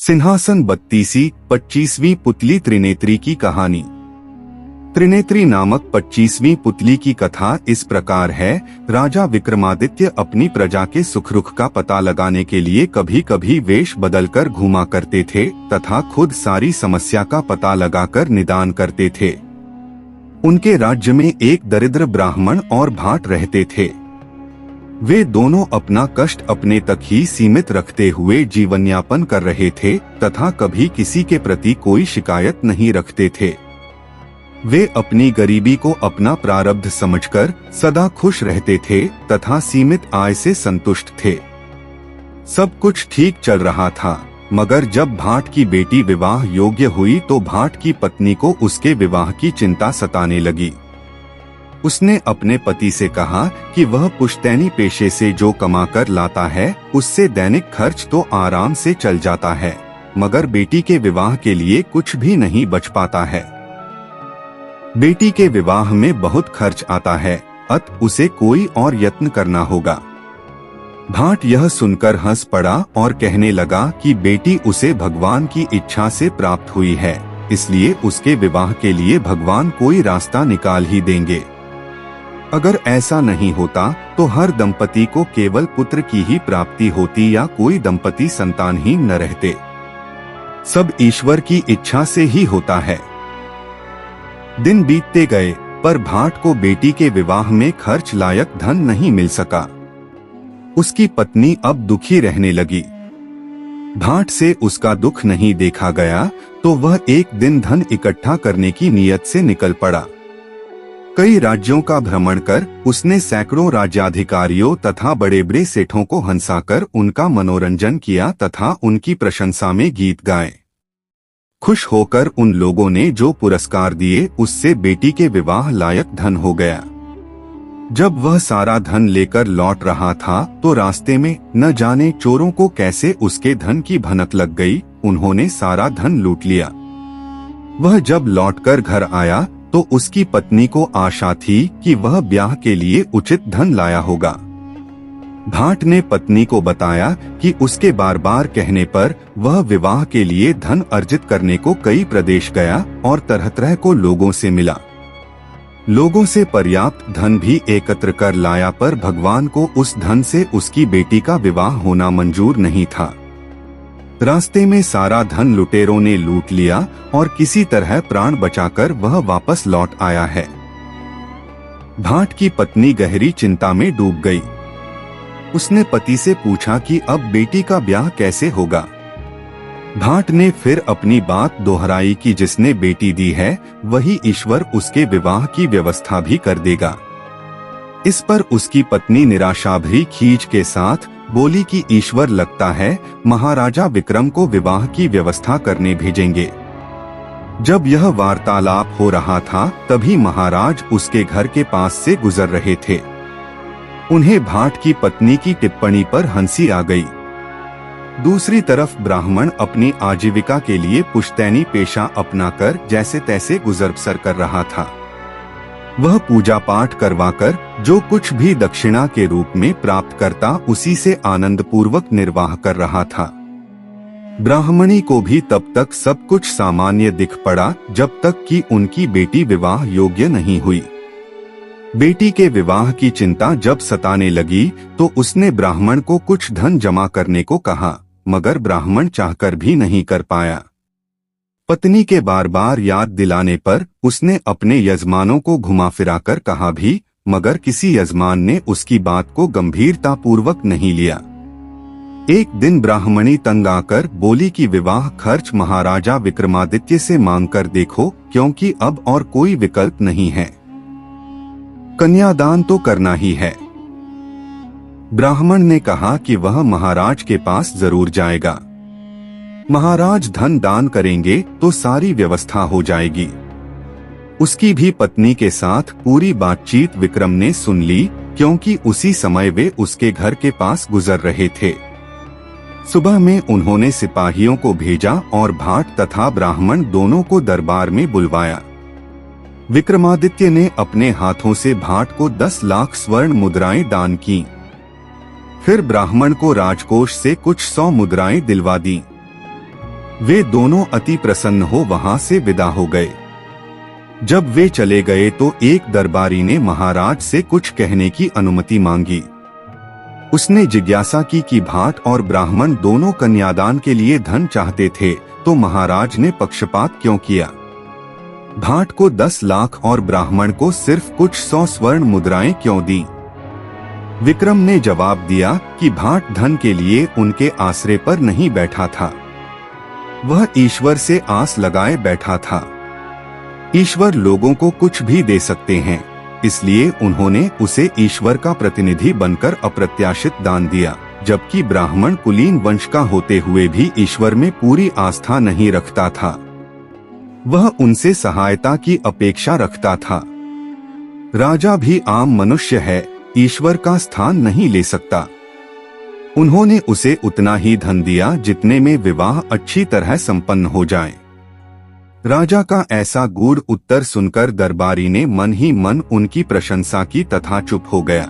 सिंहासन 25वीं पुतली त्रिनेत्री की कहानी। त्रिनेत्री नामक 25वीं पुतली की कथा इस प्रकार है। राजा विक्रमादित्य अपनी प्रजा के सुख रुख का पता लगाने के लिए कभी कभी वेश बदलकर घूमा करते थे तथा खुद सारी समस्या का पता लगाकर निदान करते थे। उनके राज्य में एक दरिद्र ब्राह्मण और भाट रहते थे। वे दोनों अपना कष्ट अपने तक ही सीमित रखते हुए जीवन यापन कर रहे थे तथा कभी किसी के प्रति कोई शिकायत नहीं रखते थे। वे अपनी गरीबी को अपना प्रारब्ध समझकर सदा खुश रहते थे तथा सीमित आय से संतुष्ट थे। सब कुछ ठीक चल रहा था, मगर जब भाट की बेटी विवाह योग्य हुई तो भाट की पत्नी को उसके विवाह की चिंता सताने लगी। उसने अपने पति से कहा कि वह पुश्तैनी पेशे से जो कमाकर लाता है उससे दैनिक खर्च तो आराम से चल जाता है, मगर बेटी के विवाह के लिए कुछ भी नहीं बच पाता है। बेटी के विवाह में बहुत खर्च आता है, अतः उसे कोई और यत्न करना होगा। भाट यह सुनकर हंस पड़ा और कहने लगा कि बेटी उसे भगवान की इच्छा से प्राप्त हुई है, इसलिए उसके विवाह के लिए भगवान कोई रास्ता निकाल ही देंगे। अगर ऐसा नहीं होता तो हर दंपति को केवल पुत्र की ही प्राप्ति होती या कोई दंपति संतानहीन न रहते। सब ईश्वर की इच्छा से ही होता है। दिन बीतते गए, पर भाट को बेटी के विवाह में खर्च लायक धन नहीं मिल सका। उसकी पत्नी अब दुखी रहने लगी। भाट से उसका दुख नहीं देखा गया तो वह एक दिन धन इकट्ठा करने की नीयत से निकल पड़ा। कई राज्यों का भ्रमण कर उसने सैकड़ों राज्याधिकारियों तथा बड़े बड़े सेठों को हंसाकर उनका मनोरंजन किया तथा उनकी प्रशंसा में गीत गाए। खुश होकर उन लोगों ने जो पुरस्कार दिए उससे बेटी के विवाह लायक धन हो गया। जब वह सारा धन लेकर लौट रहा था तो रास्ते में न जाने चोरों को कैसे उसके धन की भनक लग गई। उन्होंने सारा धन लूट लिया। वह जब लौटकर घर आया तो उसकी पत्नी को आशा थी कि वह ब्याह के लिए उचित धन लाया होगा। भाट ने पत्नी को बताया कि उसके बार बार कहने पर वह विवाह के लिए धन अर्जित करने को कई प्रदेश गया और तरह तरह को लोगों से मिला। लोगों से पर्याप्त धन भी एकत्र कर लाया, पर भगवान को उस धन से उसकी बेटी का विवाह होना मंजूर नहीं था। रास्ते में सारा धन लुटेरों ने लूट लिया और किसी तरह प्राण बचाकर वह वापस लौट आया है। भाट की पत्नी गहरी चिंता में डूब गई। उसने पति से पूछा कि अब बेटी का ब्याह कैसे होगा। भाट ने फिर अपनी बात दोहराई कि जिसने बेटी दी है वही ईश्वर उसके विवाह की व्यवस्था भी कर देगा। इस पर उसकी पत्नी निराशा भरी खींच के साथ बोली कि ईश्वर लगता है महाराजा विक्रम को विवाह की व्यवस्था करने भेजेंगे। जब यह वार्तालाप हो रहा था तभी महाराज उसके घर के पास से गुजर रहे थे। उन्हें भाट की पत्नी की टिप्पणी पर हंसी आ गई। दूसरी तरफ ब्राह्मण अपनी आजीविका के लिए पुश्तैनी पेशा अपनाकर जैसे तैसे गुजर बसर कर रहा था। वह पूजा पाठ करवाकर जो कुछ भी दक्षिणा के रूप में प्राप्त करता उसी से आनंद पूर्वक निर्वाह कर रहा था। ब्राह्मणी को भी तब तक सब कुछ सामान्य दिख पड़ा जब तक कि उनकी बेटी विवाह योग्य नहीं हुई। बेटी के विवाह की चिंता जब सताने लगी तो उसने ब्राह्मण को कुछ धन जमा करने को कहा, मगर ब्राह्मण चाहकर भी नहीं कर पाया। पत्नी के बार बार याद दिलाने पर उसने अपने यजमानों को घुमा फिराकर कहा भी, मगर किसी यजमान ने उसकी बात को गंभीरता पूर्वक नहीं लिया। एक दिन ब्राह्मणी तंग आकर बोली कि विवाह खर्च महाराजा विक्रमादित्य से मांगकर देखो, क्योंकि अब और कोई विकल्प नहीं है। कन्यादान तो करना ही है। ब्राह्मण ने कहा कि वह महाराज के पास जरूर जाएगा। महाराज धन दान करेंगे तो सारी व्यवस्था हो जाएगी। उसकी भी पत्नी के साथ पूरी बातचीत विक्रम ने सुन ली, क्योंकि उसी समय वे उसके घर के पास गुजर रहे थे। सुबह में उन्होंने सिपाहियों को भेजा और भाट तथा ब्राह्मण दोनों को दरबार में बुलवाया। विक्रमादित्य ने अपने हाथों से भाट को 10 लाख स्वर्ण मुद्राएं दान की। फिर ब्राह्मण को राजकोष से कुछ 100 मुद्राएं दिलवा दी। वे दोनों अति प्रसन्न हो वहां से विदा हो गए। जब वे चले गए तो एक दरबारी ने महाराज से कुछ कहने की अनुमति मांगी। उसने जिज्ञासा की कि भाट और ब्राह्मण दोनों कन्यादान के लिए धन चाहते थे, तो महाराज ने पक्षपात क्यों किया? भाट को 10 लाख और ब्राह्मण को सिर्फ कुछ 100 स्वर्ण मुद्राएं क्यों दी? विक्रम ने जवाब दिया कि भाट धन के लिए उनके आश्रय पर नहीं बैठा था, वह ईश्वर से आस लगाए बैठा था। ईश्वर लोगों को कुछ भी दे सकते हैं, इसलिए उन्होंने उसे ईश्वर का प्रतिनिधि बनकर अप्रत्याशित दान दिया। जबकि ब्राह्मण कुलीन वंश का होते हुए भी ईश्वर में पूरी आस्था नहीं रखता था, वह उनसे सहायता की अपेक्षा रखता था। राजा भी आम मनुष्य है, ईश्वर का स्थान नहीं ले सकता। उन्होंने उसे उतना ही धन दिया जितने में विवाह अच्छी तरह संपन्न हो जाए। राजा का ऐसा गूढ़ उत्तर सुनकर दरबारी ने मन ही मन उनकी प्रशंसा की तथा चुप हो गया।